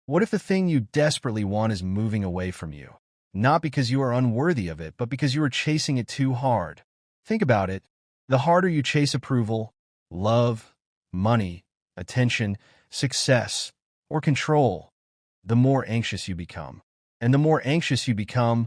What if the thing you desperately want is moving away from you? Not because you are unworthy of it, but because you are chasing it too hard. Think about it. The harder you chase approval, love, money, attention, success, or control, the more anxious you become. And the more anxious you become,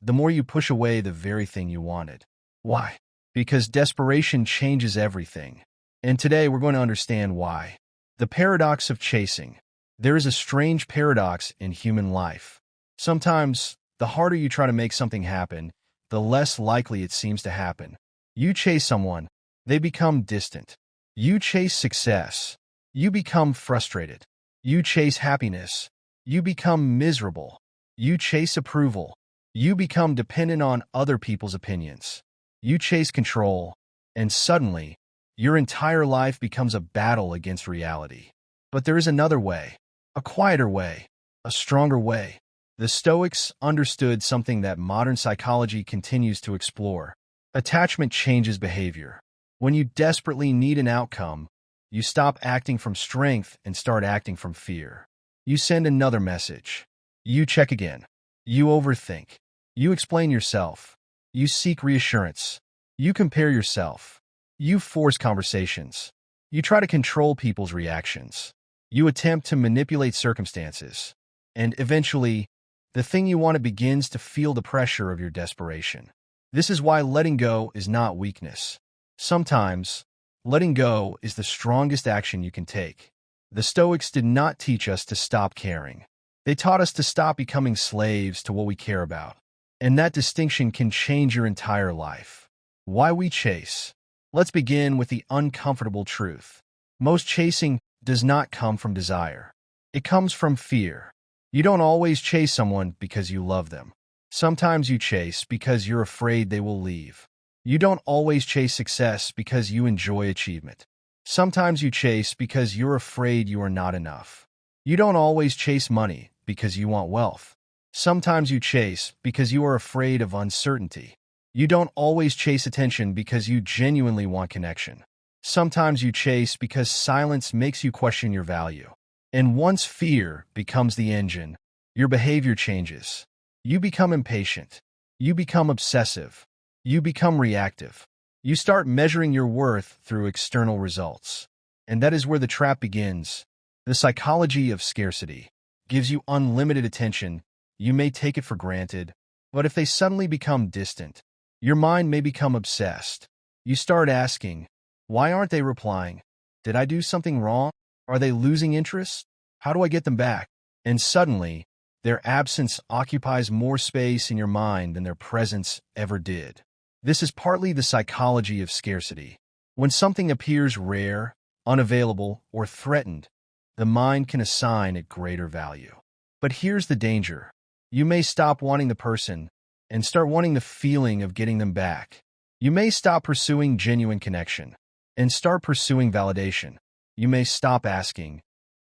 the more you push away the very thing you wanted. Why? Because desperation changes everything. And today we're going to understand why. The paradox of chasing. There is a strange paradox in human life. Sometimes, the harder you try to make something happen, the less likely it seems to happen. You chase someone, they become distant. You chase success, you become frustrated. You chase happiness, you become miserable. You chase approval, you become dependent on other people's opinions. You chase control, and suddenly, your entire life becomes a battle against reality. But there is another way, a quieter way, a stronger way. The Stoics understood something that modern psychology continues to explore. Attachment changes behavior. When you desperately need an outcome, you stop acting from strength and start acting from fear. You send another message. You check again. You overthink. You explain yourself. You seek reassurance. You compare yourself. You force conversations. You try to control people's reactions. You attempt to manipulate circumstances. And eventually, the thing you want begins to feel the pressure of your desperation. This is why letting go is not weakness. Sometimes, letting go is the strongest action you can take. The Stoics did not teach us to stop caring. They taught us to stop becoming slaves to what we care about. And that distinction can change your entire life. Why we chase. Let's begin with the uncomfortable truth. Most chasing does not come from desire. It comes from fear. You don't always chase someone because you love them. Sometimes you chase because you're afraid they will leave. You don't always chase success because you enjoy achievement. Sometimes you chase because you're afraid you are not enough. You don't always chase money because you want wealth. Sometimes you chase because you are afraid of uncertainty. You don't always chase attention because you genuinely want connection. Sometimes you chase because silence makes you question your value. And once fear becomes the engine, your behavior changes. You become impatient. You become obsessive. You become reactive. You start measuring your worth through external results. And that is where the trap begins. The psychology of scarcity gives you unlimited attention. You may take it for granted, but if they suddenly become distant, your mind may become obsessed. You start asking, why aren't they replying? Did I do something wrong? Are they losing interest? How do I get them back? And suddenly, their absence occupies more space in your mind than their presence ever did. This is partly the psychology of scarcity. When something appears rare, unavailable, or threatened, the mind can assign it greater value. But here's the danger. You may stop wanting the person and start wanting the feeling of getting them back. You may stop pursuing genuine connection and start pursuing validation. You may stop asking,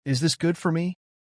is this good for me?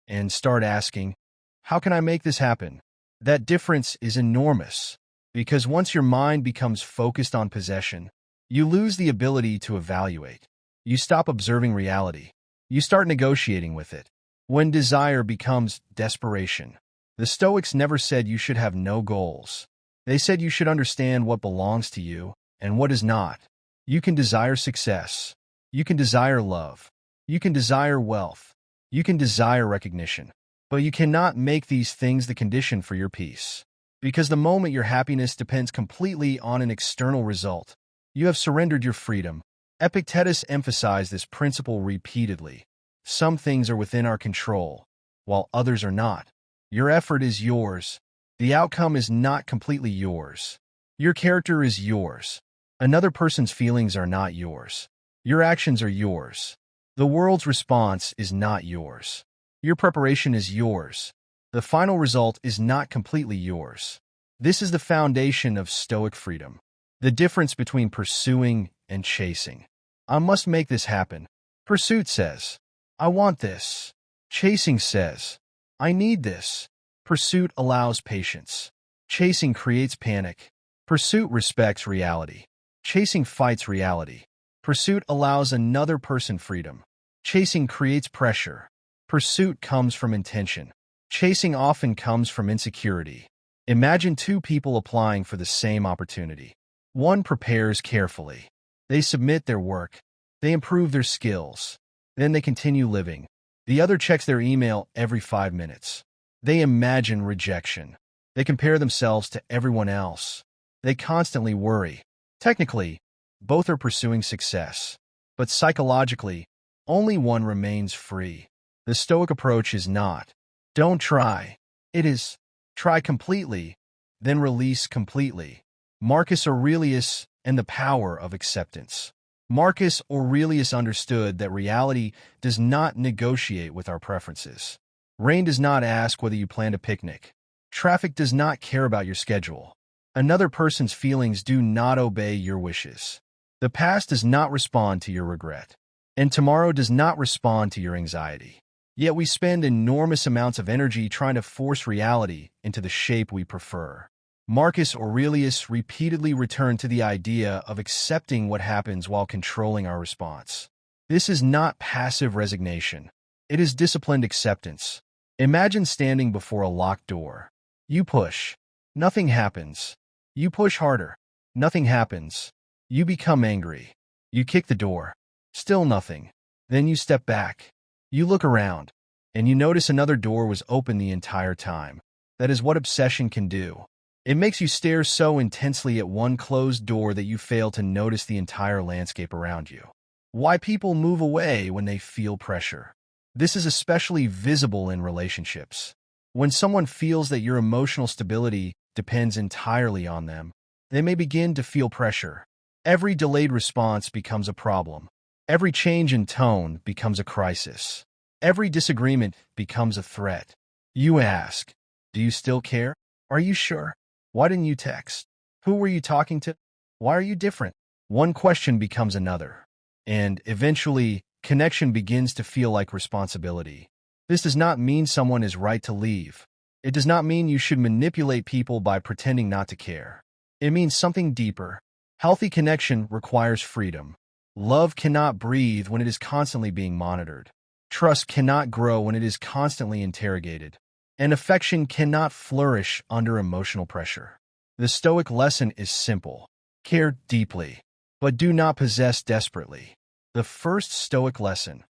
And start asking, how can I make this happen? That difference is enormous, because once your mind becomes focused on possession, you lose the ability to evaluate. You stop observing reality. You start negotiating with it. When desire becomes desperation, the Stoics never said you should have no goals. They said you should understand what belongs to you and what is not. You can desire success. You can desire love. You can desire wealth. You can desire recognition. But you cannot make these things the condition for your peace. Because the moment your happiness depends completely on an external result, you have surrendered your freedom. Epictetus emphasized this principle repeatedly. Some things are within our control, while others are not. Your effort is yours. The outcome is not completely yours. Your character is yours. Another person's feelings are not yours. Your actions are yours. The world's response is not yours. Your preparation is yours. The final result is not completely yours. This is the foundation of Stoic freedom. The difference between pursuing and chasing. I must make this happen. Pursuit says, I want this. Chasing says, I need this. Pursuit allows patience. Chasing creates panic. Pursuit respects reality. Chasing fights reality. Pursuit allows another person freedom. Chasing creates pressure. Pursuit comes from intention. Chasing often comes from insecurity. Imagine two people applying for the same opportunity. One prepares carefully. They submit their work. They improve their skills. Then they continue living. The other checks their email every 5 minutes. They imagine rejection. They compare themselves to everyone else. They constantly worry. Technically, both are pursuing success. But psychologically, only one remains free. The Stoic approach is not, don't try. It is, try completely, then release completely. Marcus Aurelius and the power of acceptance. Marcus Aurelius understood that reality does not negotiate with our preferences. Rain does not ask whether you planned a picnic. Traffic does not care about your schedule. Another person's feelings do not obey your wishes. The past does not respond to your regret. And tomorrow does not respond to your anxiety. Yet we spend enormous amounts of energy trying to force reality into the shape we prefer. Marcus Aurelius repeatedly returned to the idea of accepting what happens while controlling our response. This is not passive resignation. It is disciplined acceptance. Imagine standing before a locked door. You push. Nothing happens. You push harder. Nothing happens. You become angry. You kick the door. Still nothing. Then you step back. You look around, and you notice another door was open the entire time. That is what obsession can do. It makes you stare so intensely at one closed door that you fail to notice the entire landscape around you. Why people move away when they feel pressure. This is especially visible in relationships. When someone feels that your emotional stability depends entirely on them, they may begin to feel pressure. Every delayed response becomes a problem. Every change in tone becomes a crisis. Every disagreement becomes a threat. You ask, do you still care? Are you sure? Why didn't you text? Who were you talking to? Why are you different? One question becomes another. And eventually, connection begins to feel like responsibility. This does not mean someone is right to leave. It does not mean you should manipulate people by pretending not to care. It means something deeper. Healthy connection requires freedom. Love cannot breathe when it is constantly being monitored. Trust cannot grow when it is constantly interrogated. And affection cannot flourish under emotional pressure. The Stoic lesson is simple. Care deeply, but do not possess desperately. The first Stoic lesson.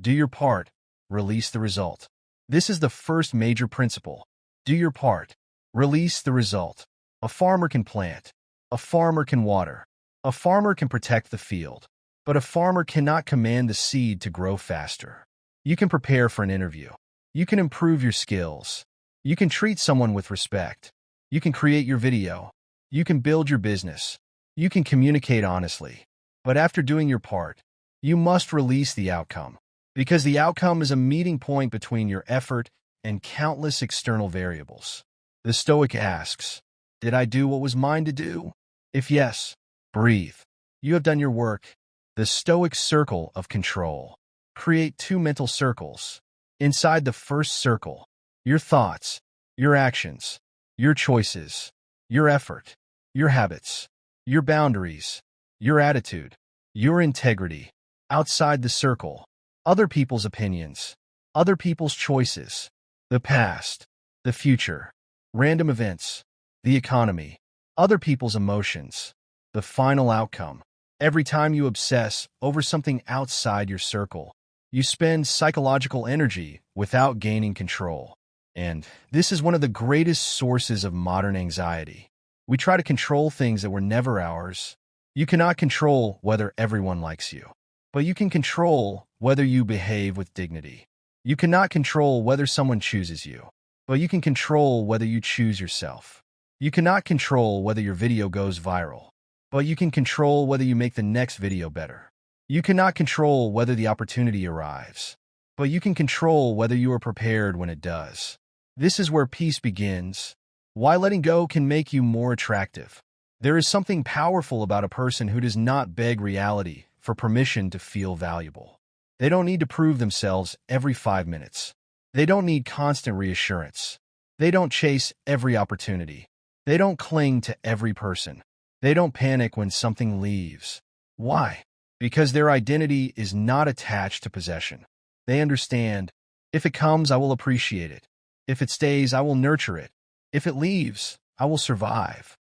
Do your part, release the result. This is the first major principle. Do your part, release the result. A farmer can plant. A farmer can water. A farmer can protect the field. But a farmer cannot command the seed to grow faster. You can prepare for an interview. You can improve your skills. You can treat someone with respect. You can create your video. You can build your business. You can communicate honestly. But after doing your part, you must release the outcome. Because the outcome is a meeting point between your effort and countless external variables. The Stoic asks, did I do what was mine to do? If yes, breathe. You have done your work. The Stoic circle of control. Create two mental circles. Inside the first circle, your thoughts, your actions, your choices, your effort, your habits, your boundaries, your attitude, your integrity. Outside the circle, other people's opinions, other people's choices, the past, the future, random events, the economy, other people's emotions, the final outcome. Every time you obsess over something outside your circle, you spend psychological energy without gaining control. And this is one of the greatest sources of modern anxiety. We try to control things that were never ours. You cannot control whether everyone likes you, but you can control whether you behave with dignity. You cannot control whether someone chooses you, but you can control whether you choose yourself. You cannot control whether your video goes viral, but you can control whether you make the next video better. You cannot control whether the opportunity arrives, but you can control whether you are prepared when it does. This is where peace begins. Why letting go can make you more attractive. There is something powerful about a person who does not beg reality for permission to feel valuable. They don't need to prove themselves every 5 minutes. They don't need constant reassurance. They don't chase every opportunity. They don't cling to every person. They don't panic when something leaves. Why? Because their identity is not attached to possession. They understand, If it comes, I will appreciate it. If it stays, I will nurture it. If it leaves, I will survive.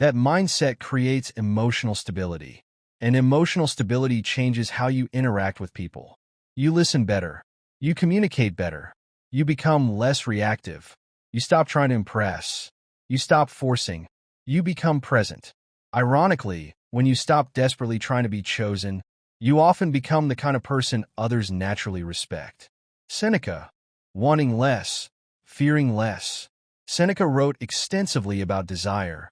That mindset creates emotional stability. And emotional stability changes how you interact with people. You listen better. You communicate better. You become less reactive. You stop trying to impress. You stop forcing. You become present. Ironically, when you stop desperately trying to be chosen, you often become the kind of person others naturally respect. Seneca, wanting less, fearing less. Seneca wrote extensively about desire,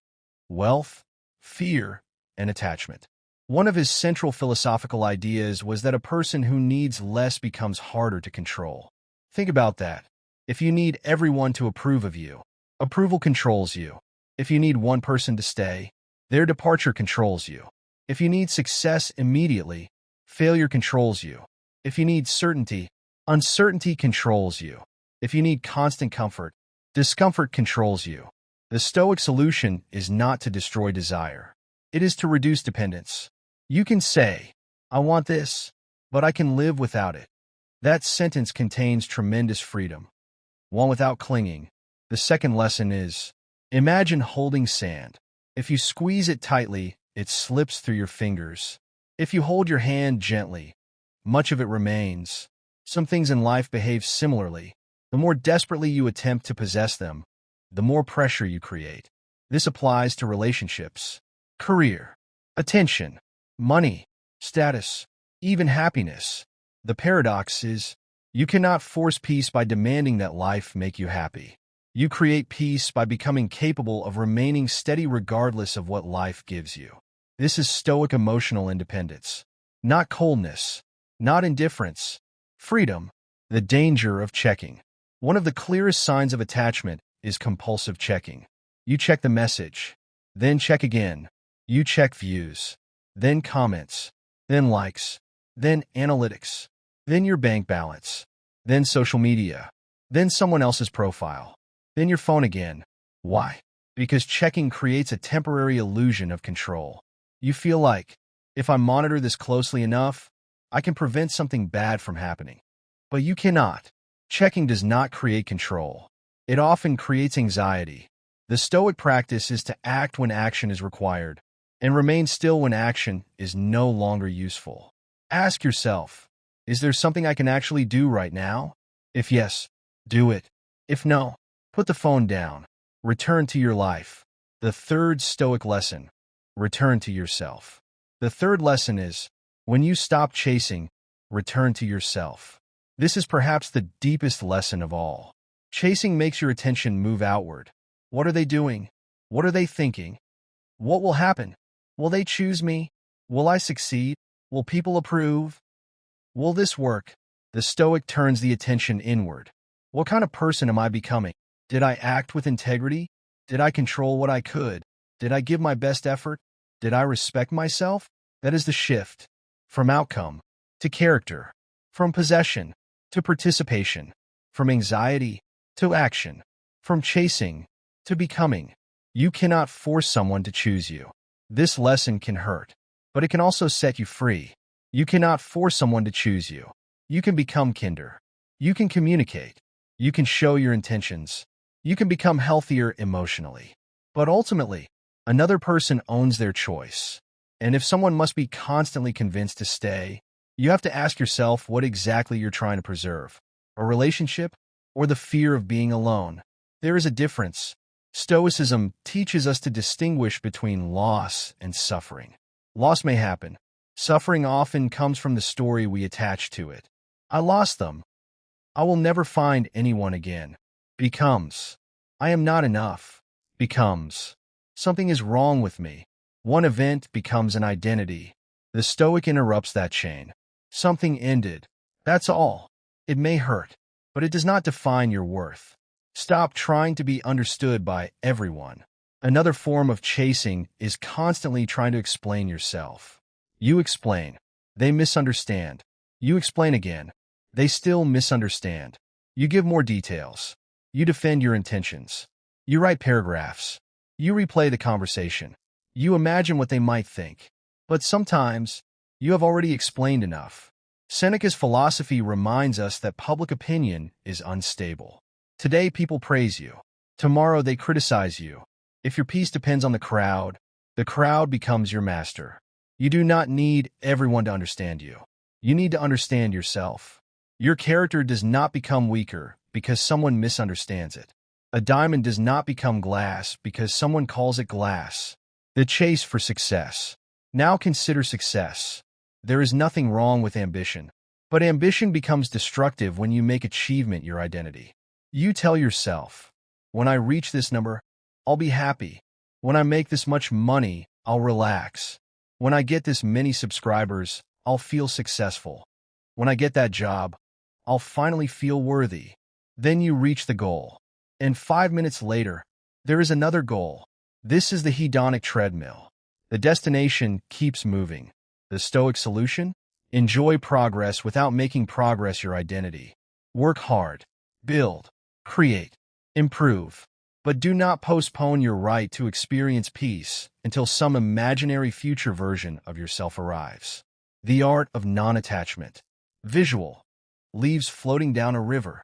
wealth, fear, and attachment. One of his central philosophical ideas was that a person who needs less becomes harder to control. Think about that. If you need everyone to approve of you, approval controls you. If you need one person to stay, their departure controls you. If you need success immediately, failure controls you. If you need certainty, uncertainty controls you. If you need constant comfort, discomfort controls you. The Stoic solution is not to destroy desire. It is to reduce dependence. You can say, I want this, but I can live without it. That sentence contains tremendous freedom. One without clinging. The second lesson is, imagine holding sand. If you squeeze it tightly, it slips through your fingers. If you hold your hand gently, much of it remains. Some things in life behave similarly. The more desperately you attempt to possess them, the more pressure you create. This applies to relationships, career, attention, money, status, even happiness. The paradox is, you cannot force peace by demanding that life make you happy. You create peace by becoming capable of remaining steady regardless of what life gives you. This is Stoic emotional independence. Not coldness, not indifference. Freedom, the danger of checking. One of the clearest signs of attachment is compulsive checking. You check the message, then check again. You check views, then comments, then likes, then analytics, then your bank balance, then social media, then someone else's profile, then your phone again. Why? Because checking creates a temporary illusion of control. You feel like, if I monitor this closely enough, I can prevent something bad from happening. But you cannot. Checking does not create control. It often creates anxiety. The Stoic practice is to act when action is required, and remain still when action is no longer useful. Ask yourself, is there something I can actually do right now? If yes, do it. If no, put the phone down. Return to your life. The third Stoic lesson, return to yourself. The third lesson is, when you stop chasing, return to yourself. This is perhaps the deepest lesson of all. Chasing makes your attention move outward. What are they doing? What are they thinking? What will happen? Will they choose me? Will I succeed? Will people approve? Will this work? The Stoic turns the attention inward. What kind of person am I becoming? Did I act with integrity? Did I control what I could? Did I give my best effort? Did I respect myself? That is the shift. From outcome to character. From possession to participation. From anxiety to action. From chasing to becoming. You cannot force someone to choose you. This lesson can hurt, but it can also set you free. You cannot force someone to choose you. You can become kinder. You can communicate. You can show your intentions. You can become healthier emotionally. But ultimately, another person owns their choice. And if someone must be constantly convinced to stay, you have to ask yourself what exactly you're trying to preserve. A relationship or the fear of being alone? There is a difference. Stoicism teaches us to distinguish between loss and suffering. Loss may happen. Suffering often comes from the story we attach to it. I lost them. I will never find anyone again. Becomes, I am not enough. Becomes, something is wrong with me. One event becomes an identity. The Stoic interrupts that chain. Something ended. That's all. It may hurt, but it does not define your worth. Stop trying to be understood by everyone. Another form of chasing is constantly trying to explain yourself. You explain. They misunderstand. You explain again. They still misunderstand. You give more details. You defend your intentions. You write paragraphs. You replay the conversation. You imagine what they might think. But sometimes, you have already explained enough. Seneca's philosophy reminds us that public opinion is unstable. Today people praise you. Tomorrow they criticize you. If your peace depends on the crowd becomes your master. You do not need everyone to understand you. You need to understand yourself. Your character does not become weaker because someone misunderstands it. A diamond does not become glass because someone calls it glass. The chase for success. Now consider success. There is nothing wrong with ambition, but ambition becomes destructive when you make achievement your identity. You tell yourself, when I reach this number, I'll be happy. When I make this much money, I'll relax. When I get this many subscribers, I'll feel successful. When I get that job, I'll finally feel worthy. Then you reach the goal. And 5 minutes later, there is another goal. This is the hedonic treadmill. The destination keeps moving. The Stoic solution? Enjoy progress without making progress your identity. Work hard. Build. Create. Improve. But do not postpone your right to experience peace until some imaginary future version of yourself arrives. The art of non-attachment. Visual. Leaves floating down a river.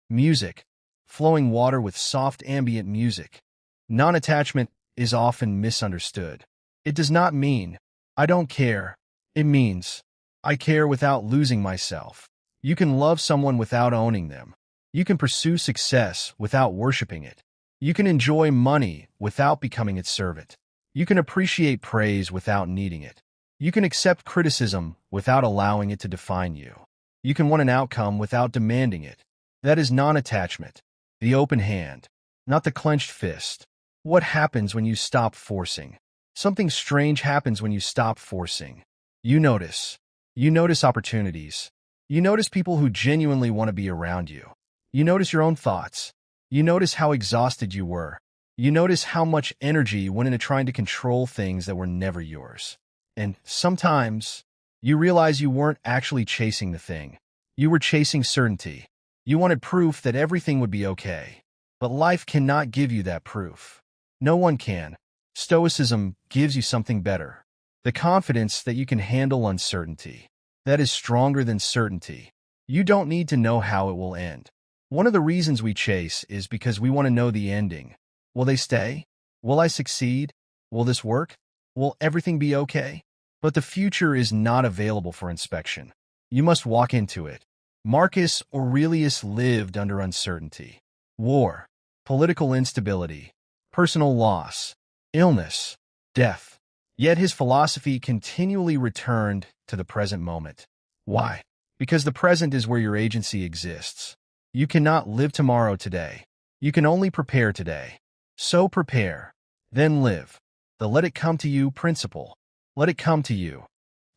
Music. Flowing water with soft ambient music. Non-attachment is often misunderstood. It does not mean, I don't care. It means, I care without losing myself. You can love someone without owning them. You can pursue success without worshiping it. You can enjoy money without becoming its servant. You can appreciate praise without needing it. You can accept criticism without allowing it to define you. You can want an outcome without demanding it. That is non-attachment. The open hand, not the clenched fist. What happens when you stop forcing? Something strange happens when you stop forcing. You notice. You notice opportunities. You notice people who genuinely want to be around you. You notice your own thoughts. You notice how exhausted you were. You notice how much energy went into trying to control things that were never yours. And sometimes, you realize you weren't actually chasing the thing. You were chasing certainty. You wanted proof that everything would be okay. But life cannot give you that proof. No one can. Stoicism gives you something better. The confidence that you can handle uncertainty. That is stronger than certainty. You don't need to know how it will end. One of the reasons we chase is because we want to know the ending. Will they stay? Will I succeed? Will this work? Will everything be okay? But the future is not available for inspection. You must walk into it. Marcus Aurelius lived under uncertainty. War, political instability, personal loss, illness, death. Yet his philosophy continually returned to the present moment. Why? Because the present is where your agency exists. You cannot live tomorrow today. You can only prepare today. So prepare, then live. The let it come to you principle. Let it come to you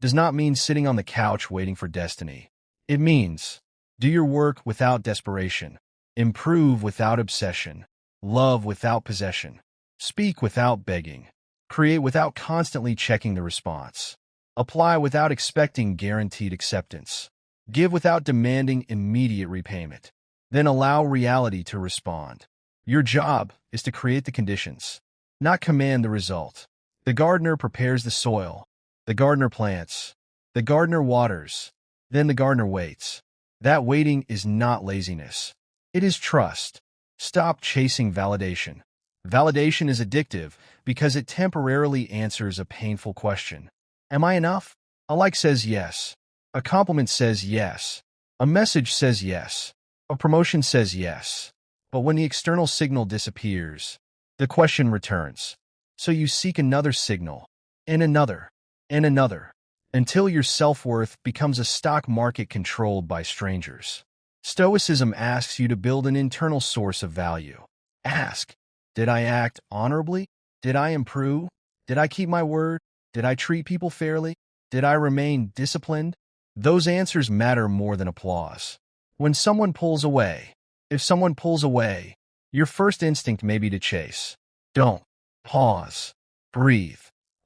does not mean sitting on the couch waiting for destiny. It means do your work without desperation, improve without obsession, love without possession, speak without begging, create without constantly checking the response, apply without expecting guaranteed acceptance, give without demanding immediate repayment, then allow reality to respond. Your job is to create the conditions, not command the result. The gardener prepares the soil, the gardener plants, the gardener waters, then the gardener waits. That waiting is not laziness. It is trust. Stop chasing validation. Validation is addictive because it temporarily answers a painful question. Am I enough? A like says yes. A compliment says yes. A message says yes. A promotion says yes. But when the external signal disappears, the question returns. So you seek another signal, and another, until your self-worth becomes a stock market controlled by strangers. Stoicism asks you to build an internal source of value. Ask, did I act honorably? Did I improve? Did I keep my word? Did I treat people fairly? Did I remain disciplined? Those answers matter more than applause. When someone pulls away, if someone pulls away, your first instinct may be to chase. Don't. Pause. Breathe.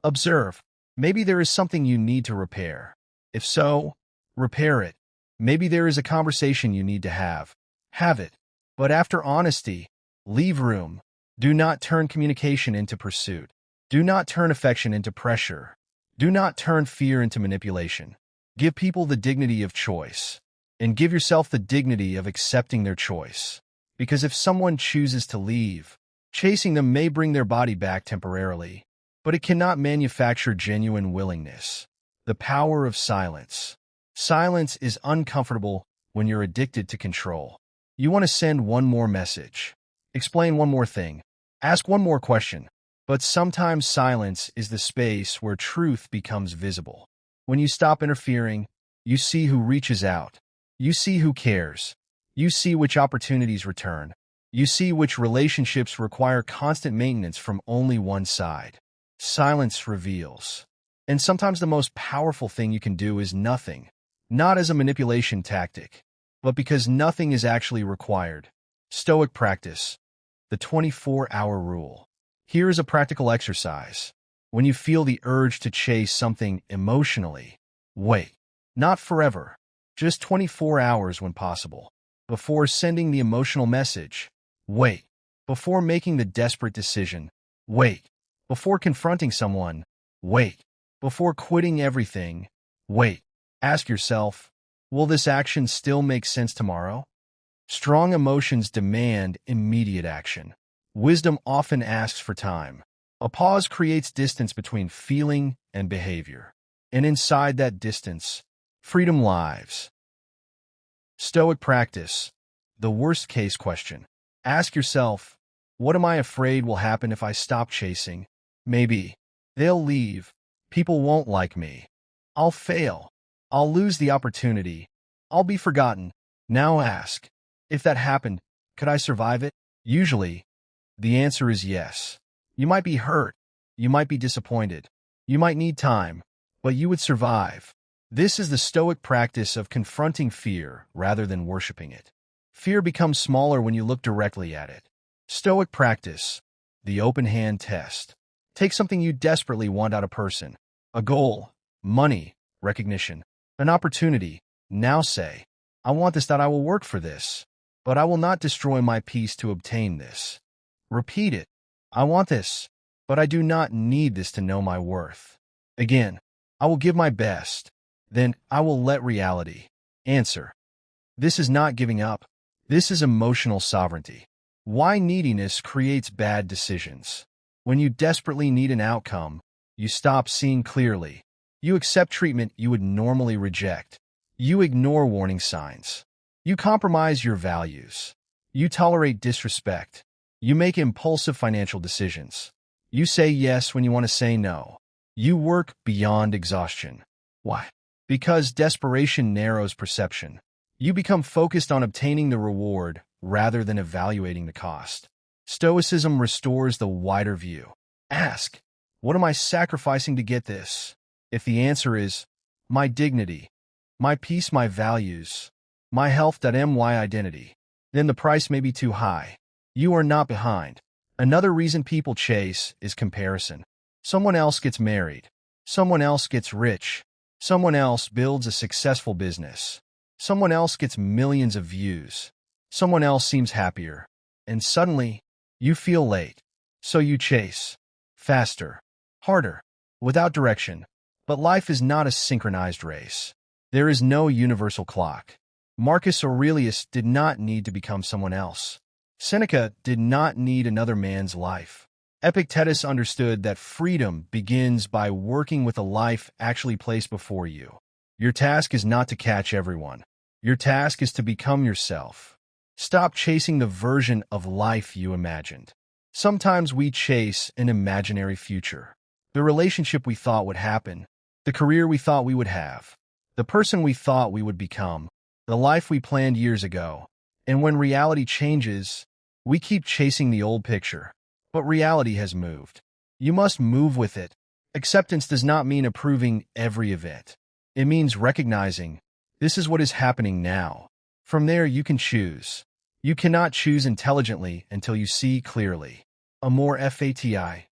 Observe. Maybe there is something you need to repair. If so, repair it. Maybe there is a conversation you need to have. Have it. But after honesty, leave room. Do not turn communication into pursuit. Do not turn affection into pressure. Do not turn fear into manipulation. Give people the dignity of choice, and give yourself the dignity of accepting their choice. Because if someone chooses to leave, chasing them may bring their body back temporarily, but it cannot manufacture genuine willingness. The power of silence. Silence is uncomfortable when you're addicted to control. You want to send one more message, explain one more thing, ask one more question, but sometimes silence is the space where truth becomes visible. When you stop interfering, you see who reaches out. You see who cares. You see which opportunities return. You see which relationships require constant maintenance from only one side. Silence reveals. And sometimes the most powerful thing you can do is nothing, not as a manipulation tactic, but because nothing is actually required. Stoic practice. The 24-hour rule. Here is a practical exercise. When you feel the urge to chase something emotionally, wait. Not forever. Just 24 hours when possible. Before sending the emotional message, wait. Before making the desperate decision, wait. Before confronting someone, wait. Before quitting everything, wait. Ask yourself, will this action still make sense tomorrow? Strong emotions demand immediate action. Wisdom often asks for time. A pause creates distance between feeling and behavior. And inside that distance, freedom lies. Stoic practice. The worst-case question. Ask yourself, what am I afraid will happen if I stop chasing? Maybe. They'll leave. People won't like me. I'll fail. I'll lose the opportunity. I'll be forgotten. Now ask, if that happened, could I survive it? Usually, the answer is yes. You might be hurt. You might be disappointed. You might need time, but you would survive. This is the Stoic practice of confronting fear rather than worshiping it. Fear becomes smaller when you look directly at it. Stoic practice. The open hand test. Take something you desperately want out of a person. A goal, money, recognition, an opportunity. Now say, I want this, that I will work for this, but I will not destroy my peace to obtain this. Repeat it. I want this, but I do not need this to know my worth. Again, I will give my best. Then I will let reality answer. This is not giving up. This is emotional sovereignty. Why neediness creates bad decisions. When you desperately need an outcome, you stop seeing clearly. You accept treatment you would normally reject. You ignore warning signs. You compromise your values. You tolerate disrespect. You make impulsive financial decisions. You say yes when you want to say no. You work beyond exhaustion. Why? Because desperation narrows perception. You become focused on obtaining the reward rather than evaluating the cost. Stoicism restores the wider view. Ask, what am I sacrificing to get this? If the answer is, my dignity, my peace, my values, my health, my identity, then the price may be too high. You are not behind. Another reason people chase is comparison. Someone else gets married. Someone else gets rich. Someone else builds a successful business. Someone else gets millions of views. Someone else seems happier. And suddenly, you feel late. So you chase. Faster. Harder. Without direction. But life is not a synchronized race. There is no universal clock. Marcus Aurelius did not need to become someone else. Seneca did not need another man's life. Epictetus understood that freedom begins by working with a life actually placed before you. Your task is not to catch everyone. Your task is to become yourself. Stop chasing the version of life you imagined. Sometimes we chase an imaginary future. The relationship we thought would happen. The career we thought we would have. The person we thought we would become. The life we planned years ago. And when reality changes, we keep chasing the old picture. But reality has moved. You must move with it. Acceptance does not mean approving every event. It means recognizing, this is what is happening now. From there you can choose. You cannot choose intelligently until you see clearly. Amor fati.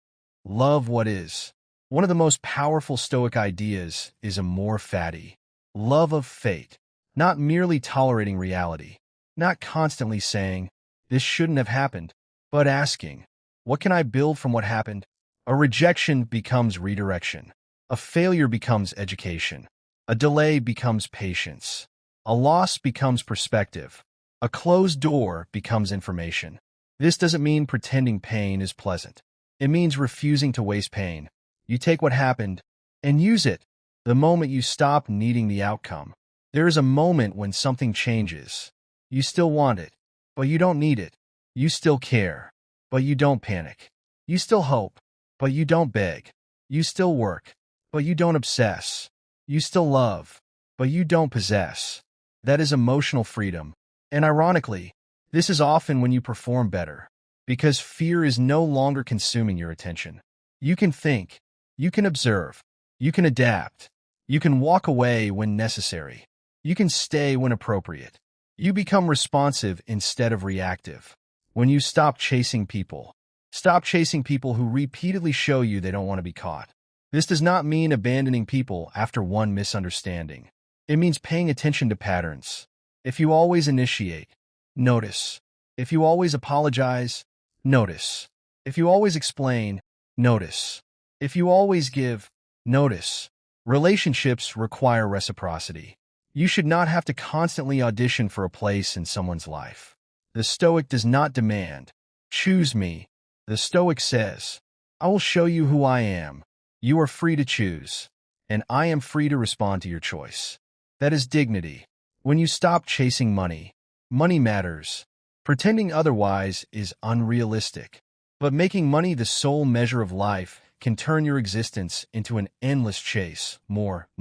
Love what is. One of the most powerful Stoic ideas is amor fati. Love of fate. Not merely tolerating reality. Not constantly saying, this shouldn't have happened, but asking, what can I build from what happened? A rejection becomes redirection. A failure becomes education. A delay becomes patience. A loss becomes perspective. A closed door becomes information. This doesn't mean pretending pain is pleasant. It means refusing to waste pain. You take what happened and use it the moment you stop needing the outcome. There is a moment when something changes. You still want it, but you don't need it. You still care, but you don't panic. You still hope, but you don't beg. You still work, but you don't obsess. You still love, but you don't possess. That is emotional freedom. And ironically, this is often when you perform better, because fear is no longer consuming your attention. You can think, you can observe, you can adapt, you can walk away when necessary, you can stay when appropriate. You become responsive instead of reactive. When you stop chasing people who repeatedly show you they don't want to be caught. This does not mean abandoning people after one misunderstanding. It means paying attention to patterns. If you always initiate, notice. If you always apologize, notice. If you always explain, notice. If you always give, notice. Relationships require reciprocity. You should not have to constantly audition for a place in someone's life. The Stoic does not demand, choose me. The Stoic says, I will show you who I am. You are free to choose, and I am free to respond to your choice. That is dignity. When you stop chasing money, money matters. Pretending otherwise is unrealistic. But making money the sole measure of life can turn your existence into an endless chase. More.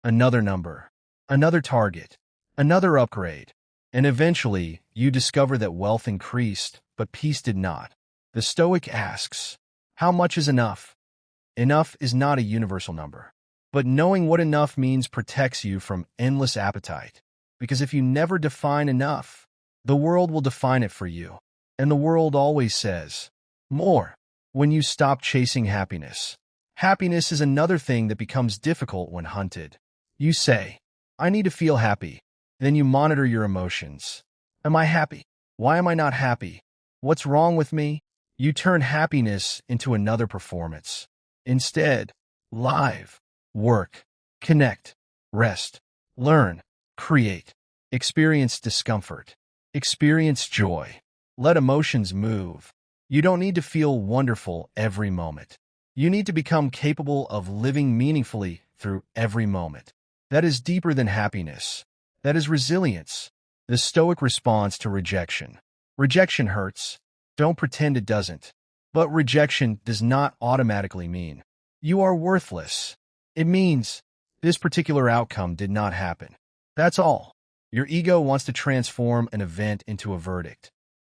Another number, another target, another upgrade. And eventually, you discover that wealth increased, but peace did not. The Stoic asks, how much is enough? Enough is not a universal number. But knowing what enough means protects you from endless appetite. Because if you never define enough, the world will define it for you. And the world always says, more. When you stop chasing happiness. Happiness is another thing that becomes difficult when hunted. You say, I need to feel happy. Then you monitor your emotions. Am I happy? Why am I not happy? What's wrong with me? You turn happiness into another performance. Instead, live, work, connect, rest, learn, create, experience discomfort, experience joy. Let emotions move. You don't need to feel wonderful every moment. You need to become capable of living meaningfully through every moment. That is deeper than happiness. That is resilience. The Stoic response to rejection. Rejection hurts. Don't pretend it doesn't. But rejection does not automatically mean you are worthless. It means this particular outcome did not happen. That's all. Your ego wants to transform an event into a verdict.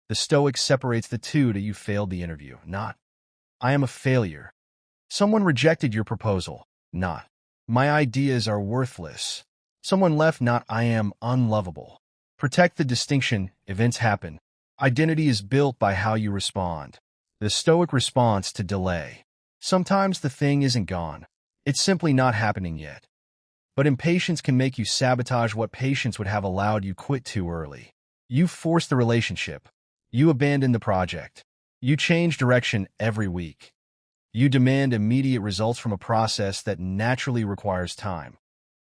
The Stoic separates the two that you failed the interview, not I am a failure. Someone rejected your proposal, not my ideas are worthless. Someone left, not I am unlovable. Protect the distinction. Events happen. Identity is built by how you respond. The Stoic response to delay. Sometimes the thing isn't gone. It's simply not happening yet. But impatience can make you sabotage what patience would have allowed you quit too early. You force the relationship. You abandon the project. You change direction every week. You demand immediate results from a process that naturally requires time.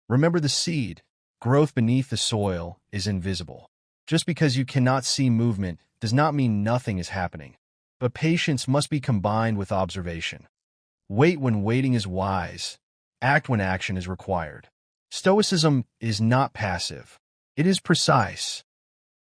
Remember the seed. Growth beneath the soil is invisible. Just because you cannot see movement does not mean nothing is happening. But patience must be combined with observation. Wait when waiting is wise. Act when action is required. Stoicism is not passive. It is precise.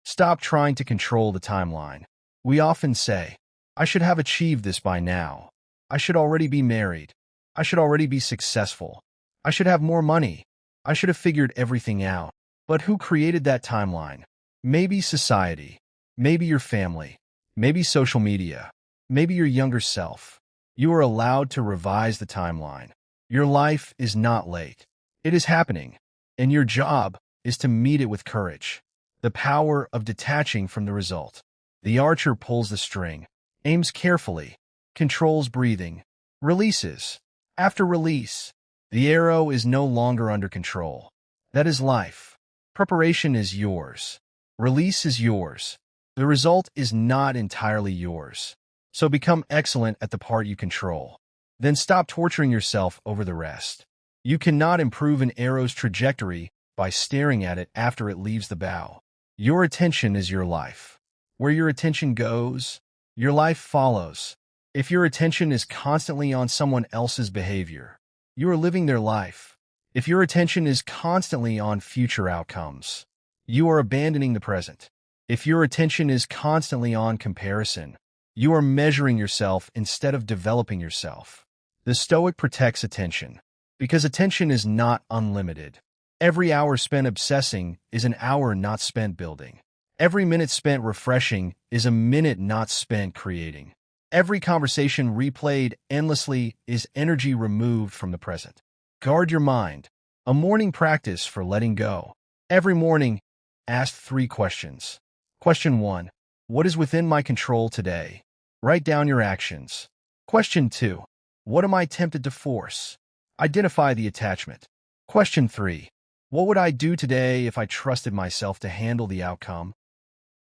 Stop trying to control the timeline. We often say, I should have achieved this by now. I should already be married. I should already be successful. I should have more money. I should have figured everything out. But who created that timeline? Maybe society. Maybe your family. Maybe social media. Maybe your younger self. You are allowed to revise the timeline. Your life is not late. It is happening. And your job is to meet it with courage. The power of detaching from the result. The archer pulls the string, aims carefully, controls breathing, releases. After release, the arrow is no longer under control. That is life. Preparation is yours. Release is yours. The result is not entirely yours. So become excellent at the part you control. Then stop torturing yourself over the rest. You cannot improve an arrow's trajectory by staring at it after it leaves the bow. Your attention is your life. Where your attention goes, your life follows. If your attention is constantly on someone else's behavior, you are living their life. If your attention is constantly on future outcomes, you are abandoning the present. If your attention is constantly on comparison, you are measuring yourself instead of developing yourself. The Stoic protects attention because attention is not unlimited. Every hour spent obsessing is an hour not spent building. Every minute spent refreshing is a minute not spent creating. Every conversation replayed endlessly is energy removed from the present. Guard your mind. A morning practice for letting go. Every morning, ask 3 questions. Question 1. What is within my control today? Write down your actions. Question 2. What am I tempted to force? Identify the attachment. Question 3. What would I do today if I trusted myself to handle the outcome?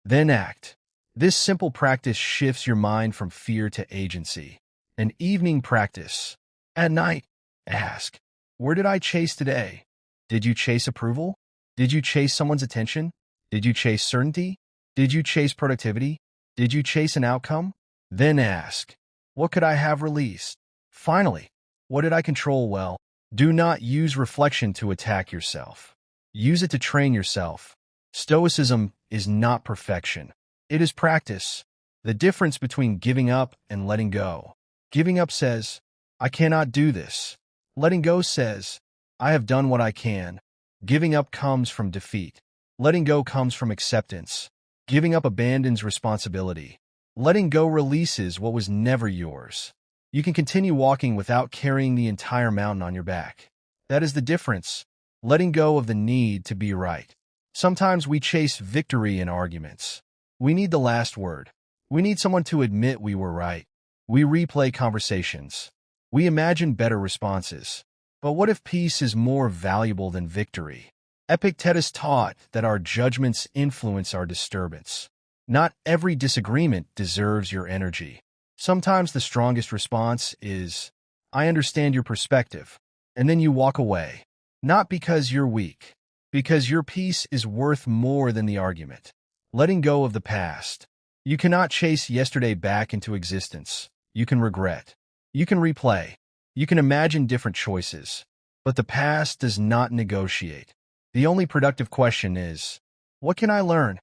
Then act. This simple practice shifts your mind from fear to agency. An evening practice. At night, ask, where did I chase today? Did you chase approval? Did you chase someone's attention? Did you chase certainty? Did you chase productivity? Did you chase an outcome? Then ask, what could I have released? Finally, what did I control well? Do not use reflection to attack yourself. Use it to train yourself. Stoicism is not perfection. It is practice. The difference between giving up and letting go. Giving up says, I cannot do this. Letting go says, I have done what I can. Giving up comes from defeat. Letting go comes from acceptance. Giving up abandons responsibility. Letting go releases what was never yours. You can continue walking without carrying the entire mountain on your back. That is the difference. Letting go of the need to be right. Sometimes we chase victory in arguments. We need the last word. We need someone to admit we were right. We replay conversations. We imagine better responses. But what if peace is more valuable than victory? Epictetus taught that our judgments influence our disturbance. Not every disagreement deserves your energy. Sometimes the strongest response is, I understand your perspective, and then you walk away. Not because you're weak, because your peace is worth more than the argument. Letting go of the past. You cannot chase yesterday back into existence. You can regret. You can replay. You can imagine different choices. But the past does not negotiate. The only productive question is, what can I learn?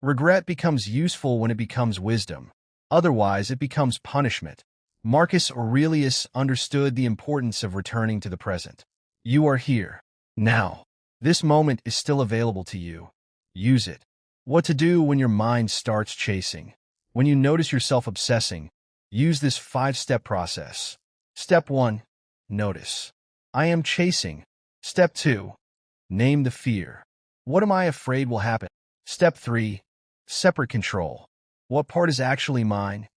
Regret becomes useful when it becomes wisdom. Otherwise, it becomes punishment. Marcus Aurelius understood the importance of returning to the present. You are here. Now. This moment is still available to you. Use it. What to do when your mind starts chasing. When you notice yourself obsessing, use this 5-step process. Step 1. Notice. I am chasing. Step 2. Name the fear. What am I afraid will happen? Step 3. Separate control. What part is actually mine?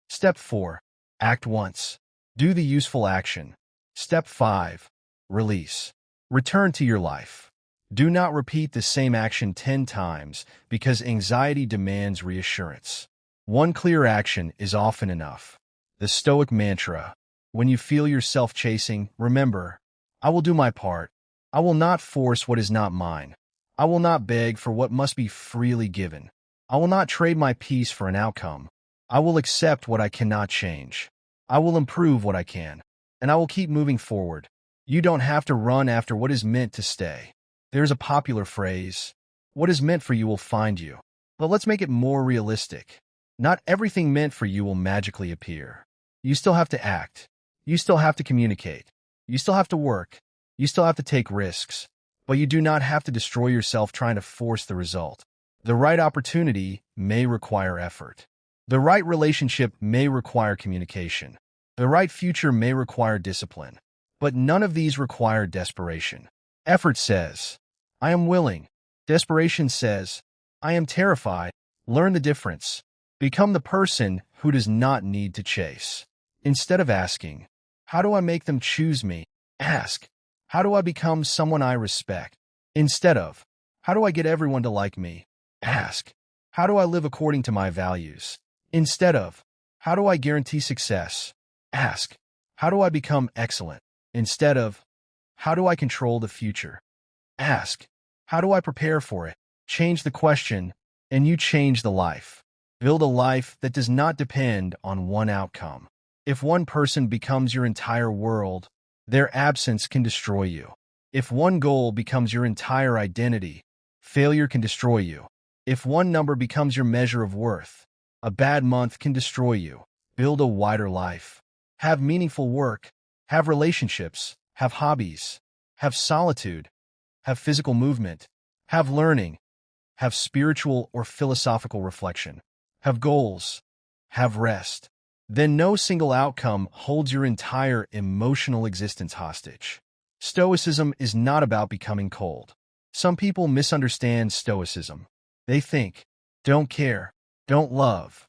Step 4. Act once. Do the useful action. Step 5. Release. Return to your life. Do not repeat the same action 10 times because anxiety demands reassurance. One clear action is often enough. The Stoic mantra. When you feel yourself chasing, remember, I will do my part. I will not force what is not mine. I will not beg for what must be freely given. I will not trade my peace for an outcome. I will accept what I cannot change. I will improve what I can. And I will keep moving forward. You don't have to run after what is meant to stay. There's a popular phrase, what is meant for you will find you. But let's make it more realistic. Not everything meant for you will magically appear. You still have to act. You still have to communicate. You still have to work. You still have to take risks. But you do not have to destroy yourself trying to force the result. The right opportunity may require effort. The right relationship may require communication. The right future may require discipline. But none of these require desperation. Effort says, I am willing. Desperation says, I am terrified. Learn the difference. Become the person who does not need to chase. Instead of asking, how do I make them choose me? Ask, how do I become someone I respect? Instead of, how do I get everyone to like me? Ask, how do I live according to my values? Instead of, how do I guarantee success? Ask, how do I become excellent? Instead of, How do I control the future? Ask, how do I prepare for it? Change the question, and you change the life. Build a life that does not depend on one outcome. If one person becomes your entire world, their absence can destroy you. If one goal becomes your entire identity, failure can destroy you. If one number becomes your measure of worth, a bad month can destroy you. Build a wider life. Have meaningful work. Have relationships. Have hobbies. Have solitude. Have physical movement. Have learning. Have spiritual or philosophical reflection. Have goals. Have rest. Then no single outcome holds your entire emotional existence hostage. Stoicism is not about becoming cold. Some people misunderstand Stoicism. They think, don't care, don't love,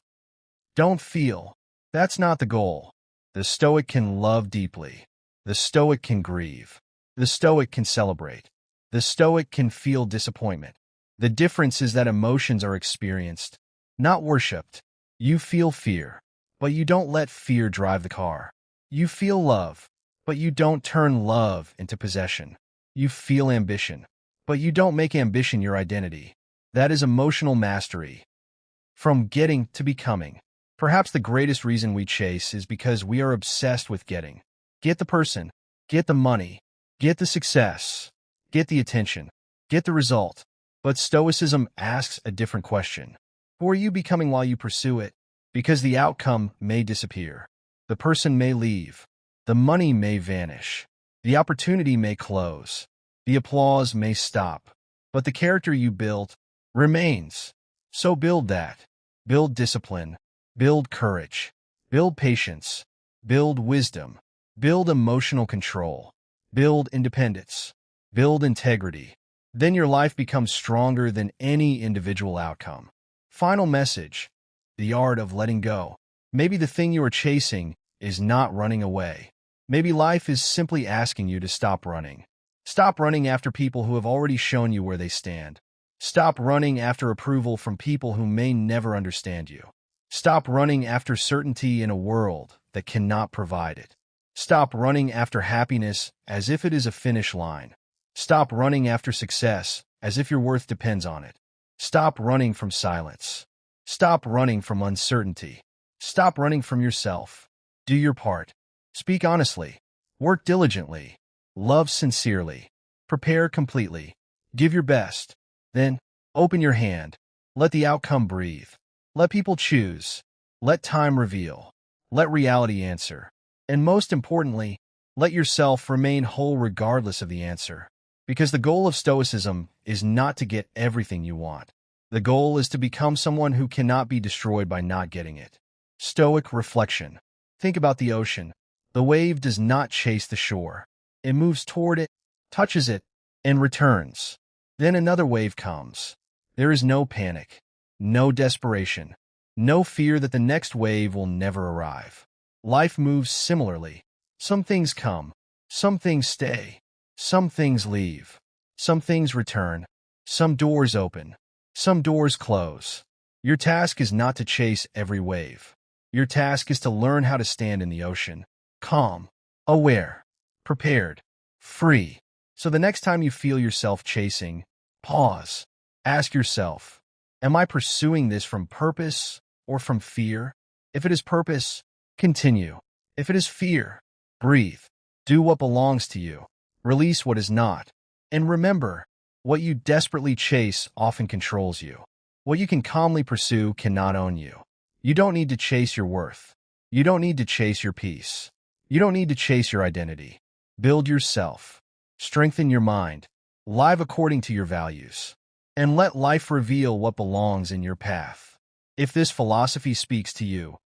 don't feel. That's not the goal. The Stoic can love deeply. The Stoic can grieve. The Stoic can celebrate. The Stoic can feel disappointment. The difference is that emotions are experienced, not worshipped. You feel fear, but you don't let fear drive the car. You feel love, but you don't turn love into possession. You feel ambition, but you don't make ambition your identity. That is emotional mastery. From getting to becoming. Perhaps the greatest reason we chase is because we are obsessed with getting. Get the person, get the money, get the success, get the attention, get the result. But Stoicism asks a different question. Who are you becoming while you pursue it? Because the outcome may disappear. The person may leave. The money may vanish. The opportunity may close. The applause may stop. But the character you built remains. So build that. Build discipline. Build courage. Build patience. Build wisdom. Build emotional control. Build independence. Build integrity. Then your life becomes stronger than any individual outcome. Final message. The art of letting go. Maybe the thing you are chasing is not running away. Maybe life is simply asking you to stop running. Stop running after people who have already shown you where they stand. Stop running after approval from people who may never understand you. Stop running after certainty in a world that cannot provide it. Stop running after happiness as if it is a finish line. Stop running after success as if your worth depends on it. Stop running from silence. Stop running from uncertainty. Stop running from yourself. Do your part. Speak honestly. Work diligently. Love sincerely. Prepare completely. Give your best. Then, open your hand. Let the outcome breathe. Let people choose. Let time reveal. Let reality answer. And most importantly, let yourself remain whole regardless of the answer. Because the goal of Stoicism is not to get everything you want. The goal is to become someone who cannot be destroyed by not getting it. Stoic reflection. Think about the ocean. The wave does not chase the shore. It moves toward it, touches it, and returns. Then another wave comes. There is no panic, no desperation, no fear that the next wave will never arrive. Life moves similarly. Some things come, some things stay, some things leave, some things return, some doors open, some doors close. Your task is not to chase every wave. Your task is to learn how to stand in the ocean, calm, aware, prepared, free. So the next time you feel yourself chasing, pause. Ask yourself, am I pursuing this from purpose or from fear? If it is purpose, continue. If it is fear, breathe. Do what belongs to you. Release what is not. And remember, what you desperately chase often controls you. What you can calmly pursue cannot own you. You don't need to chase your worth. You don't need to chase your peace. You don't need to chase your identity. Build yourself. Strengthen your mind. Live according to your values. And let life reveal what belongs in your path. If this philosophy speaks to you,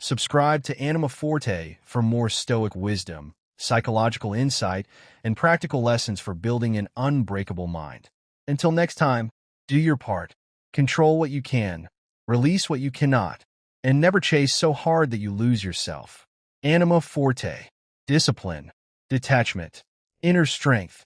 subscribe to Anima Forte for more Stoic wisdom, psychological insight, and practical lessons for building an unbreakable mind. Until next time, do your part. Control what you can, release what you cannot, and never chase so hard that you lose yourself. Anima Forte. Discipline, detachment, inner strength,